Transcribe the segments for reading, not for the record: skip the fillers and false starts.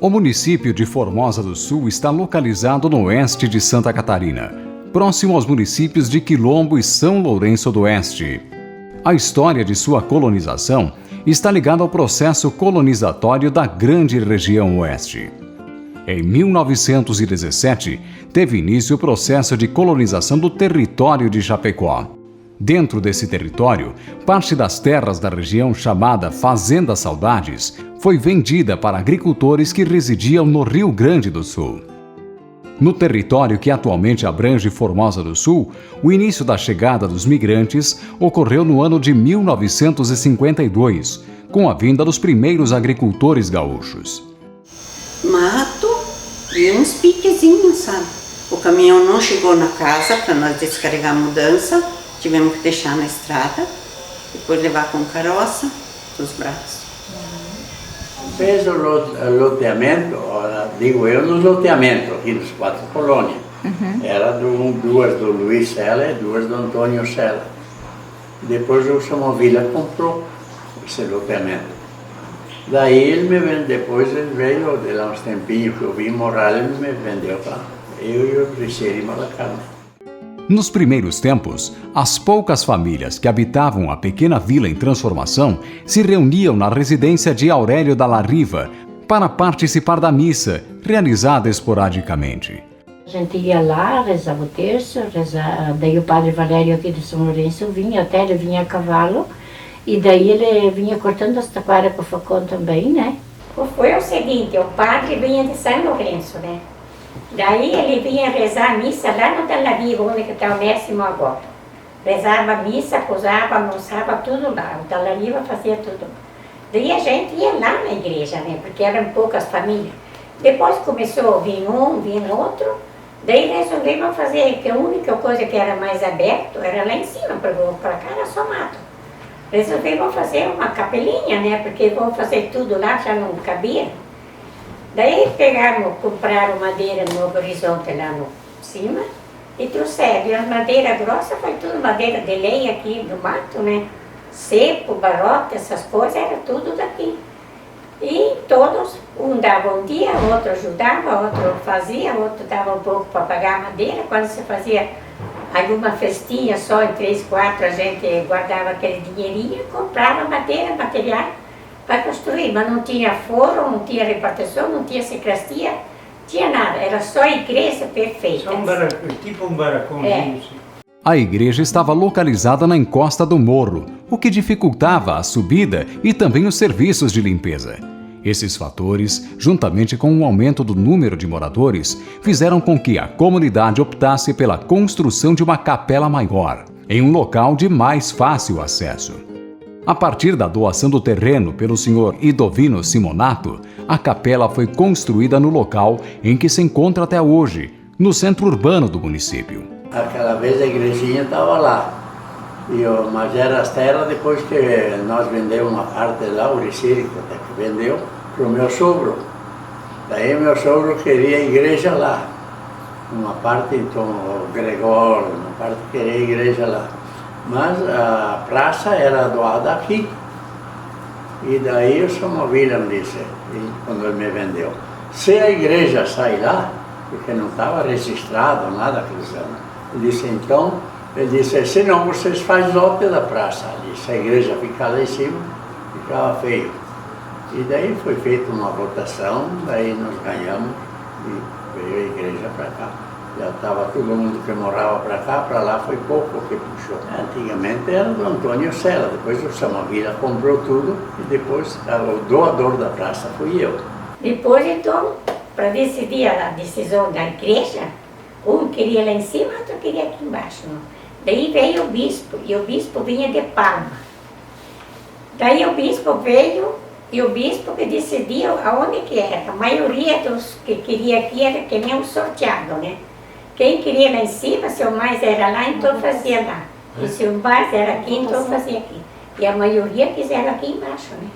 O município de Formosa do Sul está localizado no oeste de Santa Catarina, próximo aos municípios de Quilombo e São Lourenço do Oeste. A história de sua colonização está ligada ao processo colonizatório da grande região oeste. Em 1917, teve início o processo de colonização do território de Chapecó. Dentro desse território, parte das terras da região chamada Fazenda Saudades foi vendida para agricultores que residiam no Rio Grande do Sul. No território que atualmente abrange Formosa do Sul, o início da chegada dos migrantes ocorreu no ano de 1952, com a vinda dos primeiros agricultores gaúchos. Mato e uns piquezinhos, sabe? O caminhão não chegou na casa para nós descarregar a mudança, tivemos que deixar na estrada, depois levar com carroça dos braços. Fez o loteamento, digo eu, nos loteamentos aqui dos 4 colônias. Era duas do Luiz Sela e duas do Antônio Sela. Depois o Samovila comprou esse loteamento. Daí ele me vendeu, depois ele veio, de lá uns tempinhos que eu vim morar, ele me vendeu para eu e o Cristiano Malacama. Nos primeiros tempos, as poucas famílias que habitavam a pequena vila em transformação se reuniam na residência de Aurélio da Larriva para participar da missa, realizada esporadicamente. A gente ia lá, rezava o terço, daí o padre Valério aqui de São Lourenço vinha, até ele vinha a cavalo, e daí ele vinha cortando as taquaras com o facão também, né? Foi o seguinte, o padre vinha de São Lourenço, né? Daí ele vinha rezar a missa lá no Dalariva, onde está o 10º agora. Rezava a missa, posava, almoçava, tudo lá. O Dalariva fazia tudo. Daí a gente ia lá na igreja, né? Porque eram poucas famílias. Depois começou a vir um, vir outro. Daí resolvemos fazer, que a única coisa que era mais aberto era lá em cima, para cá era só mato. Resolvemos fazer uma capelinha, né? Porque vamos fazer tudo lá, já não cabia. Daí pegaram, compraram madeira no Novo Horizonte lá no cima e trouxeram. E a madeira grossa foi tudo madeira de lenha aqui do mato, né? Cepo, barota, essas coisas, era tudo daqui. E todos, um dava um dia, outro ajudava, outro fazia, outro dava um pouco para pagar a madeira. Quando se fazia alguma festinha só em 3, 4, a gente guardava aquele dinheirinho, comprava madeira, material para construir, mas não tinha forro, não tinha repartição, não tinha sacristia, tinha nada, era só igreja perfeita. Só tipo um barracãozinho. A igreja estava localizada na encosta do morro, o que dificultava a subida e também os serviços de limpeza. Esses fatores, juntamente com o aumento do número de moradores, fizeram com que a comunidade optasse pela construção de uma capela maior, em um local de mais fácil acesso. A partir da doação do terreno pelo senhor Idovino Simonato, a capela foi construída no local em que se encontra até hoje, no centro urbano do município. Aquela vez a igrejinha estava lá, mas era as terras depois que nós vendemos uma parte lá, o Ricírico até que vendeu, para o meu sogro. Daí meu sogro queria a igreja lá, uma parte então o Gregório, uma parte queria a igreja lá. Mas a praça era doada aqui. E daí o Samovila me disse, quando ele me vendeu, se a igreja sair lá, porque não estava registrado nada aqueles anos, ele disse, senão vocês fazem lote da praça ali, se a igreja ficar lá em cima, ficava feio. E daí foi feita uma votação, daí nós ganhamos e veio a igreja para cá. Já estava todo mundo que morava para cá, para lá foi pouco que puxou. Antigamente era do Antônio Sela, depois o Samovila comprou tudo e depois o doador da praça fui eu. Depois então, para decidir a decisão da igreja, um queria lá em cima, outro queria aqui embaixo. Daí veio o bispo, e o bispo vinha de Palma. Daí o bispo veio, e o bispo que decidia aonde que era. A maioria dos que queria aqui era que nem um sorteado, né? Quem queria lá em cima, se o mais era lá, então fazia lá. E se o mais era aqui, então fazia aqui. E a maioria quiseram aqui embaixo, né?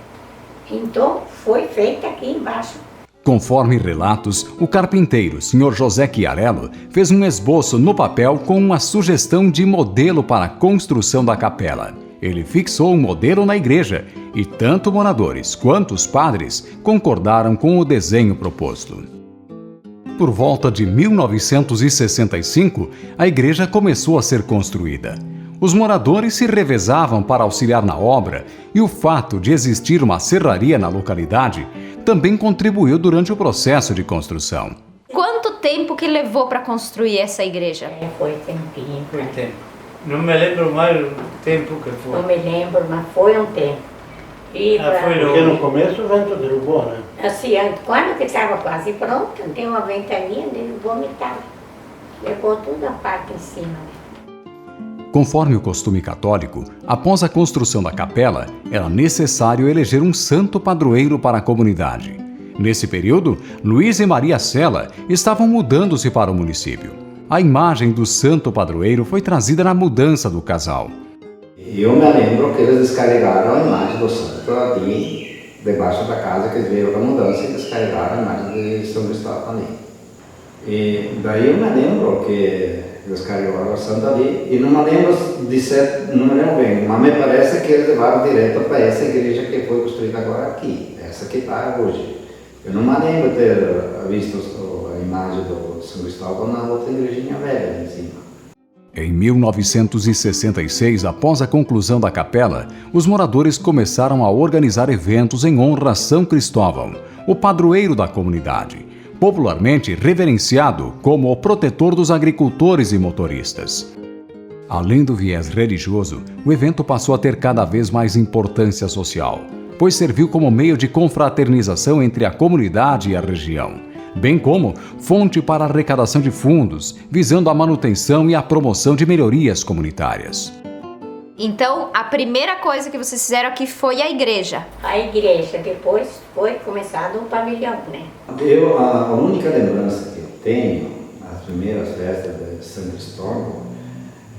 Então foi feita aqui embaixo. Conforme relatos, o carpinteiro, Sr. José Chiarello, fez um esboço no papel com uma sugestão de modelo para a construção da capela. Ele fixou um modelo na igreja e tanto moradores quanto os padres concordaram com o desenho proposto. Por volta de 1965, a igreja começou a ser construída. Os moradores se revezavam para auxiliar na obra e o fato de existir uma serraria na localidade também contribuiu durante o processo de construção. Quanto tempo que levou para construir essa igreja? Foi tempinho. Foi tempo. Não me lembro mais o tempo que foi. Não me lembro, mas foi um tempo. E foi Porque no começo o vento derrubou, né? assim, quando que estava quase pronto, tem uma ventania, derrubou metade. Levou toda a parte em cima. Conforme o costume católico, após a construção da capela, era necessário eleger um santo padroeiro para a comunidade. Nesse período, Luiz e Maria Sela estavam mudando-se para o município. A imagem do santo padroeiro foi trazida na mudança do casal. Eu me lembro que eles descarregaram a imagem do santo ali, debaixo da casa, que veio da mudança, e descarregaram a imagem de São Cristóvão ali. E daí eu me lembro que descarregaram o santo ali, e não me lembro de ser, não me lembro bem, mas me parece que eles levaram direto para essa igreja que foi construída agora aqui, essa que está hoje. Eu não me lembro de ter visto a imagem do São Cristóvão na outra igrejinha velha ali em cima. Em 1966, após a conclusão da capela, os moradores começaram a organizar eventos em honra a São Cristóvão, o padroeiro da comunidade, popularmente reverenciado como o protetor dos agricultores e motoristas. Além do viés religioso, o evento passou a ter cada vez mais importância social, pois serviu como meio de confraternização entre a comunidade e a região, bem como fonte para a arrecadação de fundos, visando a manutenção e a promoção de melhorias comunitárias. Então, a primeira coisa que vocês fizeram aqui foi a igreja. A igreja, depois foi começado um pavilhão, né? A única lembrança que eu tenho, as primeiras festas de São Cristóvão,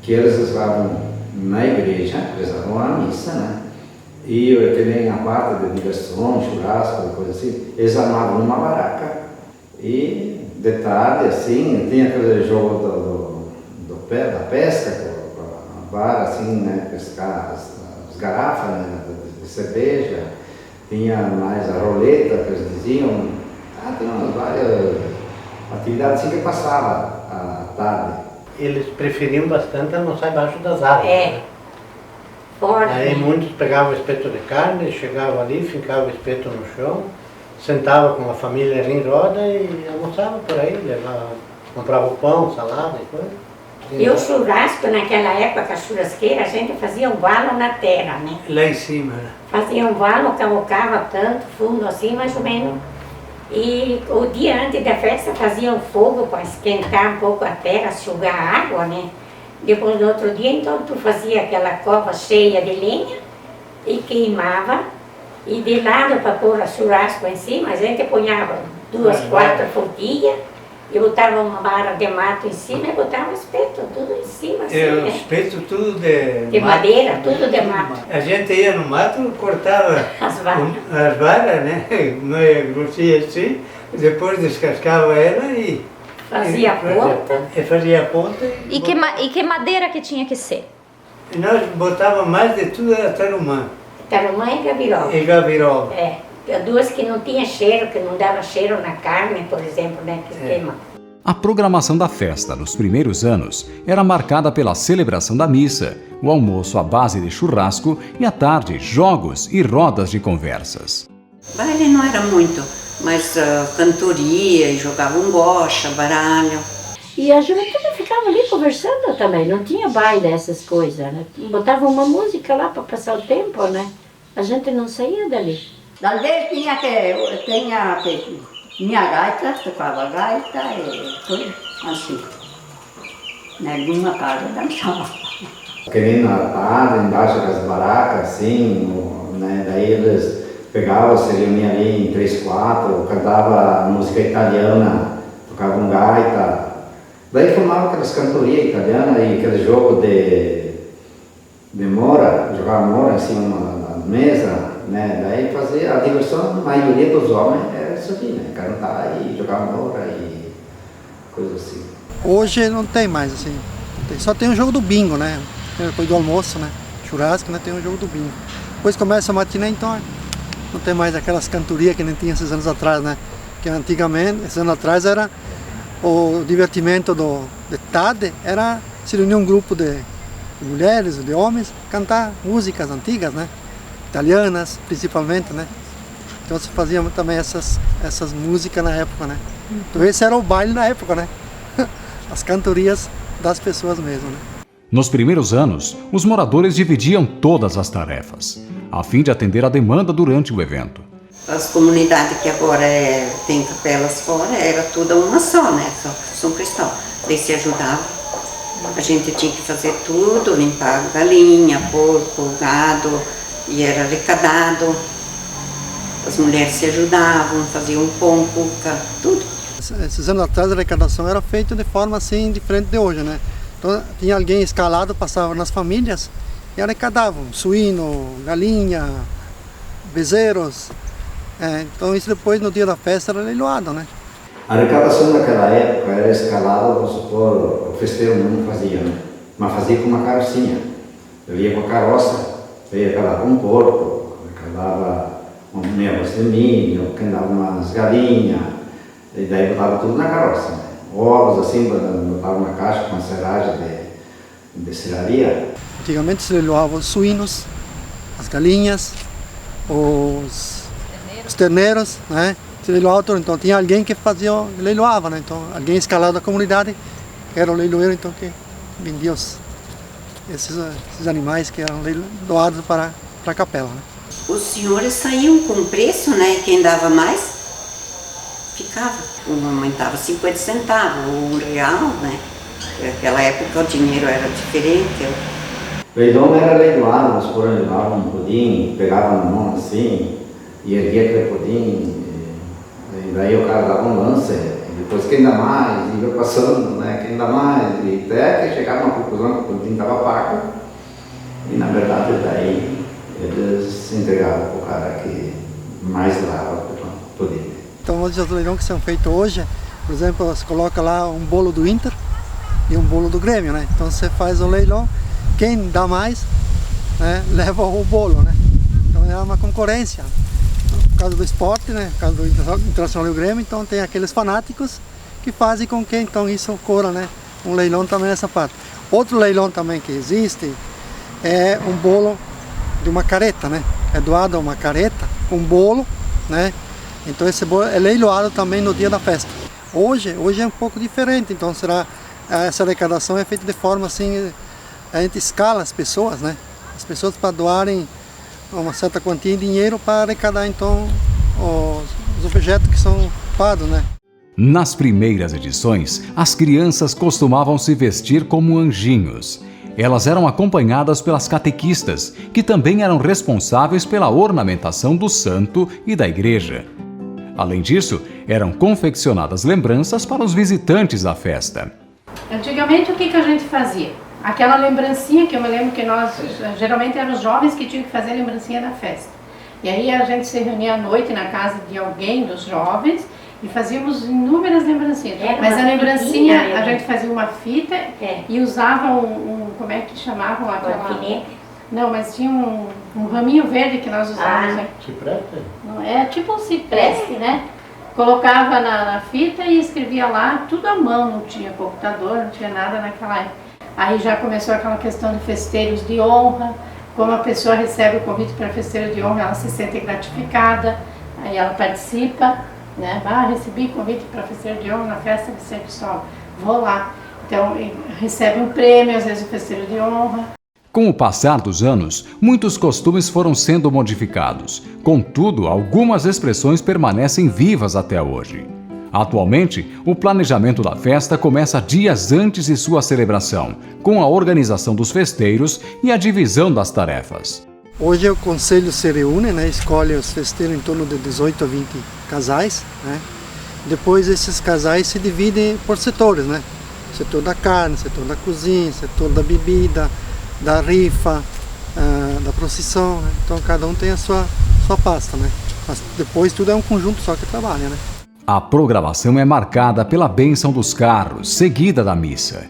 que eles estavam na igreja, rezavam a missa, né? E também a parte de diversão, churrasco, coisa assim, eles armavam uma baraca. E de tarde, assim, tinha aquele jogo da pesca, com a vara, assim, né, pescar as garrafas, né, de cerveja. Tinha mais a roleta, que eles diziam. Tinha umas várias atividades assim que passava a tarde. Eles preferiam bastante almoçar embaixo das árvores. É. Forte. Aí muitos pegavam o espeto de carne, chegavam ali, fincavam o espeto no chão, sentava com a família ali em roda e almoçava por aí, comprava pão, salada e coisa. E o churrasco, naquela época, a churrasqueira, a gente fazia um valo na terra, né? Lá em cima. Fazia um valo, cavocava tanto, fundo assim, mais ou menos. E o dia antes da festa fazia um fogo para esquentar um pouco a terra, sugar a água, né? Depois do outro dia, então, tu fazia aquela cova cheia de lenha e queimava. E de lado para pôr o churrasco em cima, a gente punhava 2, 4 forquilhas e botava uma vara de mato em cima e botava o espeto, tudo em cima, assim, O né? espeto tudo de madeira, tudo de mato. A gente ia no mato, cortava As varas. as varas, né? Meio grossinha assim, depois descascava ela e Fazia a ponta. E fazia a ponta. E que madeira que tinha que ser? E nós botávamos mais de tudo a tarumã Tarumã e gabiroba. e gabiroba. É, duas que não tinha cheiro, que não dava cheiro na carne, por exemplo, né, que queima. A programação da festa nos primeiros anos era marcada pela celebração da missa, o almoço à base de churrasco e à tarde jogos e rodas de conversas. Baile não era muito, mas cantoria, e jogavam bocha, baralho. E a juventude ficava ali conversando também, não tinha baile, essas coisas, né? Botavam uma música lá para passar o tempo, né? A gente não saía dali. Talvez tinha gaita, tocava gaita e coisa assim. Em alguma casa dançava. Que nem na tarde, embaixo das barracas, assim, né? Daí eles pegavam, se reuniam ali em 3, 4, cantavam música italiana, tocavam gaita. Daí formavam aquelas cantorias italianas e aquele jogo de mora, jogava mora em cima na mesa, né? Daí fazia a diversão, a maioria dos homens era isso aqui, né? Cantar e jogar mora e coisa assim. Hoje não tem mais assim, só tem o jogo do bingo, né? Depois do almoço, né? churrasco, né, tem o jogo do bingo. Depois começa a matiné, então não tem mais aquelas cantorias que nem tinha esses anos atrás, né? Que antigamente, esses anos atrás, era o divertimento de tarde, era se reunir um grupo de mulheres, de homens, cantar músicas antigas, né? Italianas, principalmente, né? Então se fazia também essas músicas na época, né? Então esse era o baile na época, né? As cantorias das pessoas mesmo, né? Nos primeiros anos, os moradores dividiam todas as tarefas, a fim de atender a demanda durante o evento. As comunidades que agora tem capelas fora, era tudo uma só, né? Só São Cristóvão. Daí se ajudava. A gente tinha que fazer tudo, limpar galinha, porco, gado, e era arrecadado. As mulheres se ajudavam, faziam pão, cuca, tudo. Esses anos atrás a arrecadação era feita de forma assim, diferente de hoje, né? Então tinha alguém escalado, passava nas famílias e arrecadavam suíno, galinha, bezerros. Então isso depois no dia da festa era leiloado, né? A arrecadação naquela época era escalada, vamos supor, o festeiro não fazia, né? Mas fazia com uma carrocinha. Ele ia com a carroça, ele arrecadava um porco, arrecadava melos de milho, arrecadava umas galinhas, e daí botava tudo na carroça, né? Ovos assim, botava uma caixa com uma serragem de serraria. Antigamente se leiloavam os suínos, as galinhas, os terneiros, né? Se leiloava, então tinha alguém que leiloava, né? Então alguém escalado da comunidade era o leiloeiro, então que vendia esses animais que eram doados para a capela, né? Os senhores saíam com preço, né? Quem dava mais ficava. Aumentava 50 centavos, ou R$1, né? Naquela época o dinheiro era diferente. O leilão era leiloado, os foram leiloavam um pudim, pegavam na mão assim, e erguia aquele pudim, e daí o cara dava um lance, e depois quem dá mais, e ia passando, né? Quem dá mais, e até que chegava uma conclusão que o pudim estava pago, e na verdade daí eles entregavam para o cara que mais dava o pudim. Então os leilões que são feitos hoje, por exemplo, você coloca lá um bolo do Inter e um bolo do Grêmio, né? Então você faz o leilão, quem dá mais, né, leva o bolo, né? Então é uma concorrência. No caso do esporte, né, no caso do Internacional e o Grêmio, então tem aqueles fanáticos que fazem com que então isso ocorra, né? Um leilão também nessa parte. Outro leilão também que existe é um bolo de uma carreta, né? É doado uma carreta com bolo, né? Então esse bolo é leiloado também no dia da festa. Hoje é um pouco diferente, então essa arrecadação é feita de forma assim, a gente escala as pessoas, né? As pessoas para doarem uma certa quantia de dinheiro para arrecadar então os objetos que são doados, né? Nas primeiras edições, as crianças costumavam se vestir como anjinhos. Elas eram acompanhadas pelas catequistas, que também eram responsáveis pela ornamentação do santo e da igreja. Além disso, eram confeccionadas lembranças para os visitantes da festa. Antigamente, o que a gente fazia? Aquela lembrancinha que eu me lembro que nós, geralmente eram os jovens que tinham que fazer a lembrancinha da festa. E aí a gente se reunia à noite na casa de alguém dos jovens e fazíamos inúmeras lembrancinhas. Mas a lembrancinha, a gente fazia uma fita e usava como é que chamavam aquela... Não, mas tinha um raminho verde que nós usávamos. Né? Cipreste? Não, é tipo um cipreste, né? Colocava na fita e escrevia lá, tudo à mão, não tinha computador, não tinha nada naquela época. Aí já começou aquela questão de festeiros de honra, como a pessoa recebe o convite para festeiro de honra, ela se sente gratificada, aí ela participa, né? Recebi convite para festeiro de honra na festa de São Cristóvão, vou lá. Então recebe um prêmio, às vezes o festeiro de honra. Com o passar dos anos, muitos costumes foram sendo modificados. Contudo, algumas expressões permanecem vivas até hoje. Atualmente, o planejamento da festa começa dias antes de sua celebração, com a organização dos festeiros e a divisão das tarefas. Hoje o conselho se reúne, né, escolhe os festeiros em torno de 18 a 20 casais, né? Depois esses casais se dividem por setores, né? Setor da carne, setor da cozinha, setor da bebida, da rifa, da procissão, né? Então cada um tem a sua pasta, né? Mas depois tudo é um conjunto só que trabalha, né? A programação é marcada pela bênção dos carros, seguida da missa.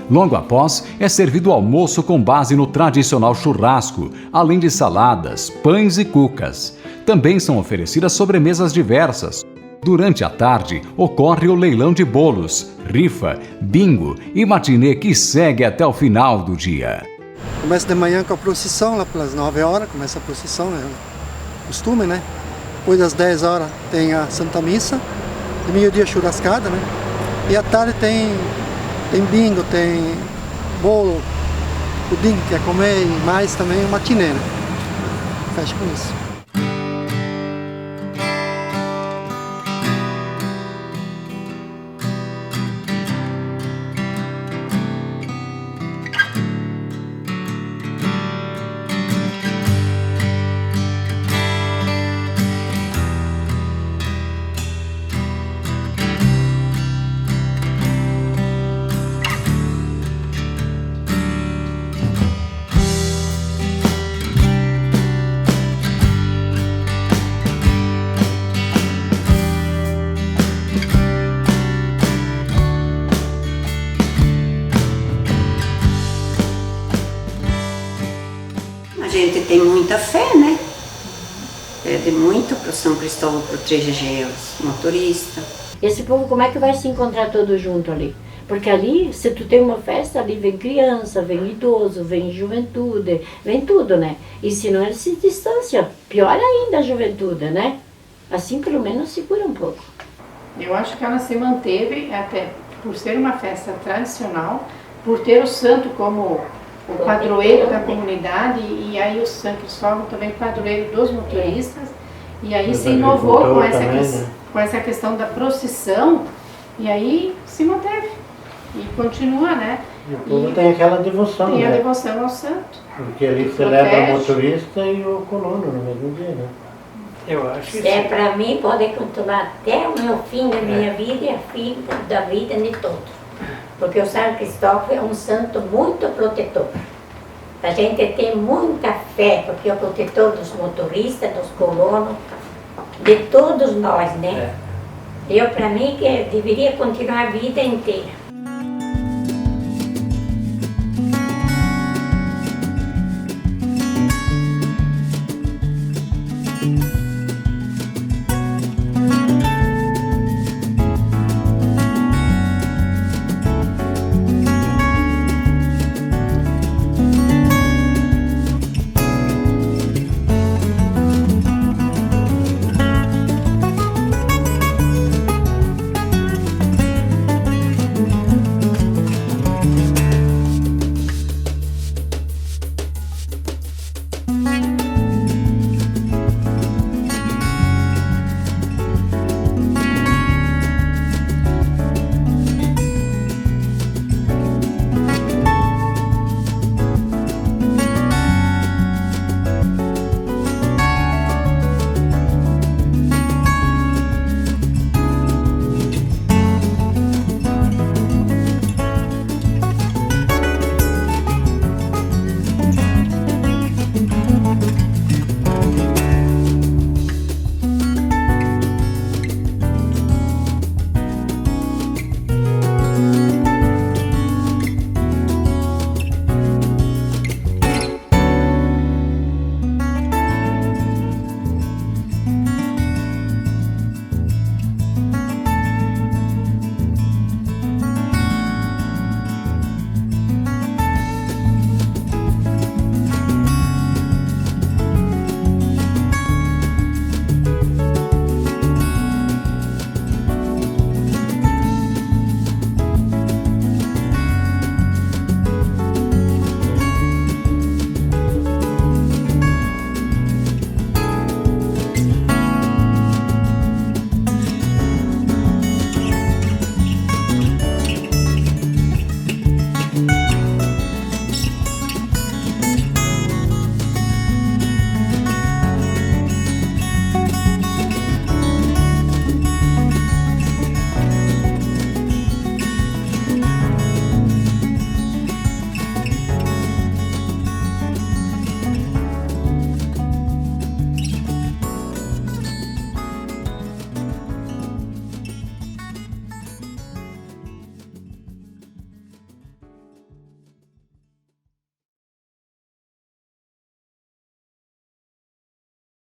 Logo após, é servido o almoço com base no tradicional churrasco, além de saladas, pães e cucas. Também são oferecidas sobremesas diversas. Durante a tarde, ocorre o leilão de bolos, rifa, bingo e matinê que segue até o final do dia. Começa de manhã com a procissão, lá pelas 9 horas, começa a procissão, é costume, né? Depois das 10 horas tem a Santa Missa, de meio-dia churrascada, né? E à tarde tem bingo, tem bolo, pudim, que é comer, e mais também o matinê, né? Fecha com isso. A gente tem muita fé, né? Pede muito para São Cristóvão proteger os motoristas. Esse povo, como é que vai se encontrar todo junto ali? Porque ali, se tu tem uma festa, ali vem criança, vem idoso, vem juventude, vem tudo, né? E se não, eles se distanciam. Pior ainda a juventude, né? Assim, pelo menos, segura um pouco. Eu acho que ela se manteve, até por ser uma festa tradicional, por ter o santo como o padroeiro da comunidade, e aí o São Cristóvão também padroeiro dos motoristas, e aí se inovou com essa questão da procissão, e aí se manteve, e continua, né? E o povo tem aquela devoção, tem né? a devoção ao santo. Porque ele celebra o motorista e o colono no mesmo dia, né? Eu acho que É, para mim, pode continuar até o meu fim da minha vida e a fim da vida de todos. Porque o São Cristóvão é um santo muito protetor. A gente tem muita fé, porque é o protetor dos motoristas, dos colonos, de todos nós, né? Eu, para mim, que deveria continuar a vida inteira.